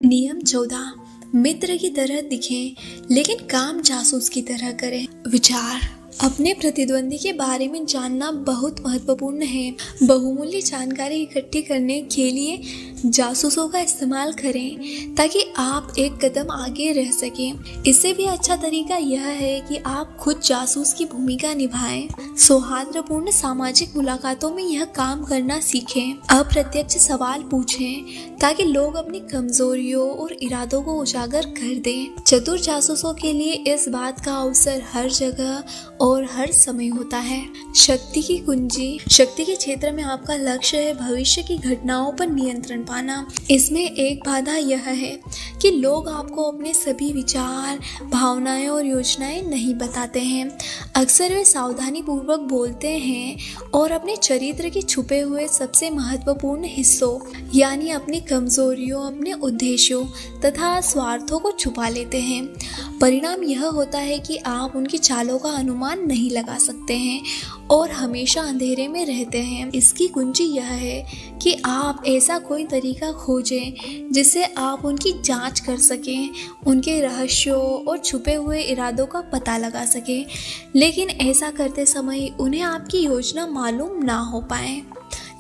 नियम 14। मित्र की तरह दिखें लेकिन काम जासूस की तरह करें। विचार, अपने प्रतिद्वंदी के बारे में जानना बहुत महत्वपूर्ण है। बहुमूल्य जानकारी इकट्ठी करने के लिए जासूसों का इस्तेमाल करें ताकि आप एक कदम आगे रह सकें। इससे भी अच्छा तरीका यह है कि आप खुद जासूस की भूमिका निभाएं। सौहार्दपूर्ण सामाजिक मुलाकातों में यह काम करना सीखें। अप्रत्यक्ष सवाल पूछें ताकि लोग अपनी कमजोरियों और इरादों को उजागर कर दें। चतुर जासूसों के लिए इस बात का अवसर हर जगह और हर समय होता है। शक्ति की कुंजी, शक्ति के क्षेत्र में आपका लक्ष्य है भविष्य की घटनाओं पर नियंत्रण पाना। इसमें एक बाधा यह है कि लोग आपको अपने सभी विचार, भावनाएं और योजनाएं नहीं बताते हैं। अक्सर वे सावधानी पूर्वक बोलते हैं और अपने चरित्र के छुपे हुए सबसे महत्वपूर्ण हिस्सों यानी अपनी कमजोरियों, अपने उद्देश्यों तथा स्वार्थों को छुपा लेते हैं। परिणाम यह होता है कि आप उनकी चालों का अनुमान नहीं लगा सकते हैं और हमेशा अंधेरे में रहते हैं। इसकी कुंजी यह है कि आप ऐसा कोई तरीका खोजें जिससे आप उनकी जांच कर सकें, उनके रहस्यों और छुपे हुए इरादों का पता लगा सकें, लेकिन ऐसा करते समय उन्हें आपकी योजना मालूम ना हो पाए।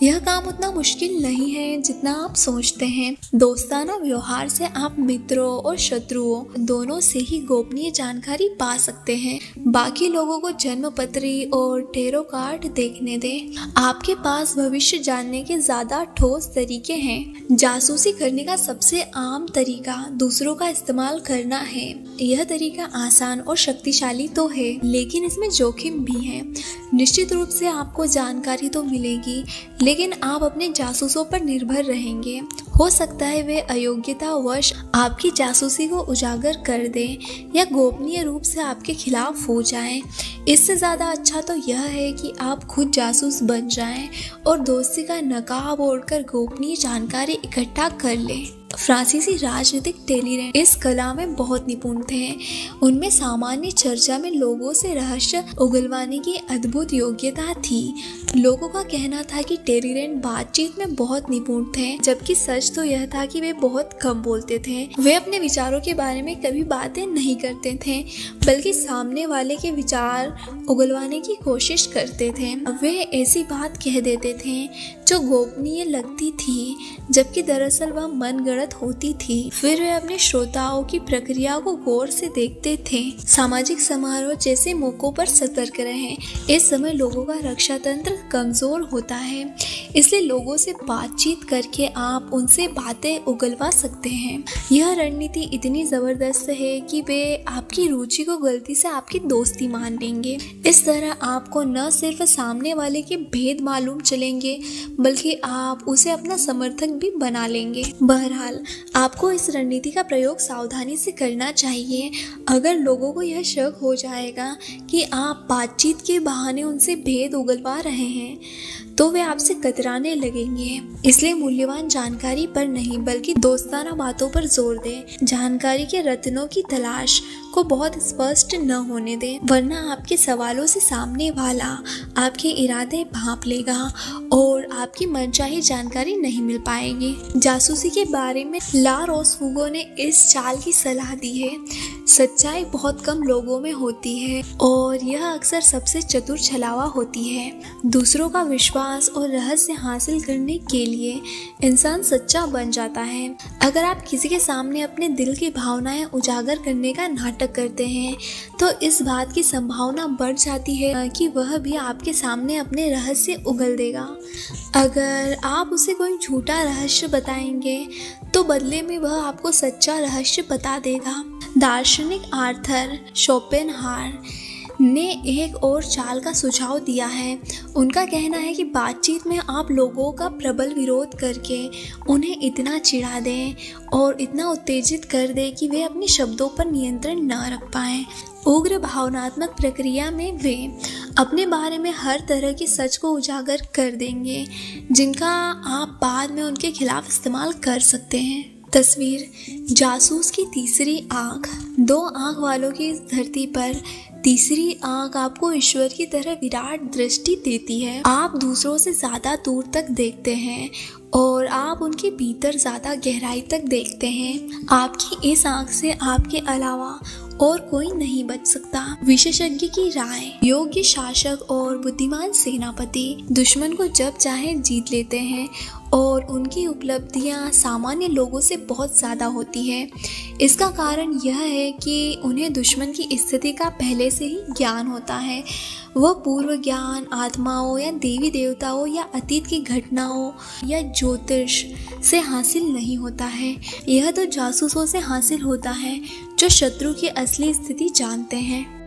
यह काम उतना मुश्किल नहीं है जितना आप सोचते हैं। दोस्ताना व्यवहार से आप मित्रों और शत्रुओं दोनों से ही गोपनीय जानकारी पा सकते हैं। बाकी लोगों को जन्म पत्री और टेरो कार्ड देखने दें। आपके पास भविष्य जानने के ज्यादा ठोस तरीके हैं। जासूसी करने का सबसे आम तरीका दूसरों का इस्तेमाल करना है। यह तरीका आसान और शक्तिशाली तो है, लेकिन इसमें जोखिम भी है। निश्चित रूप से आपको जानकारी तो मिलेगी, लेकिन आप अपने जासूसों पर निर्भर रहेंगे। हो सकता है वे अयोग्यतावश आपकी जासूसी को उजागर कर दें या गोपनीय रूप से आपके खिलाफ हो जाएं। इससे ज़्यादा अच्छा तो यह है कि आप खुद जासूस बन जाएं और दोस्ती का नकाब ओढ़कर गोपनीय जानकारी इकट्ठा कर लें। फ्रांसीसी राजनीतिक टेलीरेंट इस कला में बहुत निपुण थे। उनमें सामान्य चर्चा में लोगों से रहस्य उगलवाने की अद्भुत योग्यता थी। लोगों का कहना था कि टेलीरेंट बातचीत में बहुत निपुण थे, जबकि सच तो यह था कि वे बहुत कम बोलते थे। वे अपने विचारों के बारे में कभी बातें नहीं करते थे, बल्कि सामने वाले के विचार उगलवाने की कोशिश करते थे। वे ऐसी बात कह देते थे जो गोपनीय लगती थी, जबकि दरअसल वह मनगढ़ंत होती थी। फिर वे अपने श्रोताओं की प्रक्रिया को गौर से देखते थे। सामाजिक समारोह जैसे मौकों पर सतर्क रहें। इस समय लोगों का रक्षा तंत्र कमजोर होता है, इसलिए लोगों से बातचीत करके आप उनसे बातें उगलवा सकते हैं। यह रणनीति इतनी जबरदस्त है कि वे आपकी रुचि को गलती से आपकी दोस्ती मान लेंगे। इस तरह आपको न सिर्फ सामने वाले के भेद मालूम चलेंगे, बल्कि आप उसे अपना समर्थक भी बना लेंगे। बहरहाल, आपको इस रणनीति का प्रयोग सावधानी से करना चाहिए। अगर लोगों को यह शक हो जाएगा कि आप बातचीत के बहाने उनसे भेद उगलवा रहे हैं, तो वे आपसे कतराने लगेंगे। इसलिए मूल्यवान जानकारी पर नहीं, बल्कि दोस्ताना बातों पर जोर दें। जानकारी के रत्नों की तलाश को बहुत स्पष्ट न होने दें, वरना आपके सवालों से सामने वाला आपके इरादे भांप लेगा और आपकी मनचाही जानकारी नहीं मिल पाएगी। जासूसी के बारे में ला रोसफूगो ने इस चाल की सलाह दी है। सच्चाई बहुत कम लोगों में होती है और यह अक्सर सबसे चतुर छलावा होती है। दूसरों का विश्वास और रहस्य हासिल करने के लिए इंसान सच्चा बन जाता है। अगर आप किसी के सामने अपने दिल की भावनाएं उजागर करने का नाटक करते हैं, तो इस बात की संभावना बढ़ जाती है कि वह भी आपके सामने अपने रहस्य उगल देगा। अगर आप उसे कोई झूठा रहस्य बताएंगे, तो बदले में वह आपको सच्चा रहस्य बता देगा। दार्शनिक आर्थर शोपेनहावर ने एक और चाल का सुझाव दिया है। उनका कहना है कि बातचीत में आप लोगों का प्रबल विरोध करके उन्हें इतना चिढ़ा दें और इतना उत्तेजित कर दें कि वे अपने शब्दों पर नियंत्रण न रख पाएं। उग्र भावनात्मक प्रक्रिया में वे अपने बारे में हर तरह के सच को उजागर कर देंगे, जिनका आप बाद में उनके खिलाफ इस्तेमाल कर सकते हैं। तस्वीर, जासूस की तीसरी आंख। दो आंख वालों की इस धरती पर तीसरी आंख आपको ईश्वर की तरह विराट दृष्टि देती है। आप दूसरों से ज्यादा दूर तक देखते हैं और आप उनके भीतर ज्यादा गहराई तक देखते हैं। आपकी इस आंख से आपके अलावा और कोई नहीं बच सकता। विशेषज्ञ की राय, योग्य शासक और बुद्धिमान सेनापति दुश्मन को जब चाहे जीत लेते हैं और उनकी उपलब्धियां सामान्य लोगों से बहुत ज़्यादा होती है। इसका कारण यह है कि उन्हें दुश्मन की स्थिति का पहले से ही ज्ञान होता है। वह पूर्व ज्ञान आत्माओं या देवी देवताओं या अतीत की घटनाओं या ज्योतिष से हासिल नहीं होता है। यह तो जासूसों से हासिल होता है जो शत्रु की असली स्थिति जानते हैं।